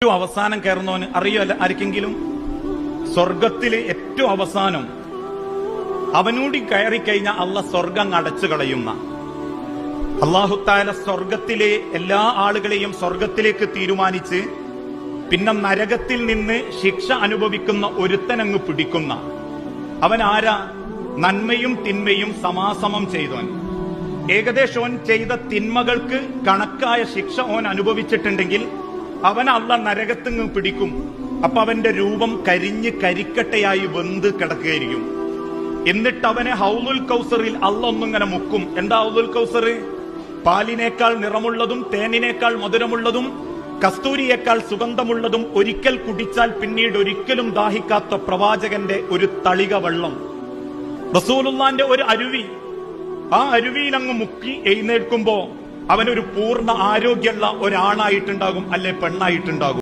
ഏറ്റവും അവസാനം കയറുന്നവന് അറിയോ ആർക്കെങ്കിലും? സ്വർഗത്തില് ഏറ്റവും അവസാനം അവനൂടി കയറിക്കഴിഞ്ഞാൽ അള്ളാഹ് സ്വർഗം അടച്ചു കളയുന്ന അല്ലാഹു തആല സ്വർഗത്തിലെ എല്ലാ ആളുകളെയും സ്വർഗത്തിലേക്ക് തീരുമാനിച്ച് പിന്നെ നരകത്തിൽ നിന്ന് ശിക്ഷ അനുഭവിക്കുന്ന ഒരുത്തനങ്ങ് പിടിക്കുന്ന അവൻ ആരാ? നന്മയും തിന്മയും സമാസമം ചെയ്തവൻ. ഏകദേശം ഓൻ ചെയ്ത തിന്മകൾക്ക് കണക്കായ ശിക്ഷ ഓൻ അനുഭവിച്ചിട്ടുണ്ടെങ്കിൽ അവൻ അള്ളാഹ് നരകത്തിങ്ങ് പിടിക്കും. അപ്പൊ അവന്റെ രൂപം കരിഞ്ഞ് കരിക്കട്ടയായി വെന്ത് കിടക്കുകയായിരിക്കും. എന്നിട്ട് അവനെ ഹൗലുൽ കൗസറിൽ അള്ളാഹ് ഒന്നിങ്ങനെ മുക്കും. എന്താ ഹൗലുൽ കൗസർ? പാലിനേക്കാൾ നിറമുള്ളതും തേനിനേക്കാൾ മധുരമുള്ളതും കസ്തൂരിയേക്കാൾ സുഗന്ധമുള്ളതും ഒരിക്കൽ കുടിച്ചാൽ പിന്നീട് ഒരിക്കലും ദാഹിക്കാത്ത പ്രവാചകന്റെ ഒരു തളിക വെള്ളം, റസൂലുള്ളാന്റെ ഒരു അരുവി. ആ അരുവിയിലങ്ങ് മുക്കി എഴുന്നേൽക്കുമ്പോ അവനൊരു പൂർണ്ണ ആരോഗ്യമുള്ള ഒരാണായിട്ടുണ്ടാകും, അല്ലെ പെണ്ണായിട്ടുണ്ടാകും.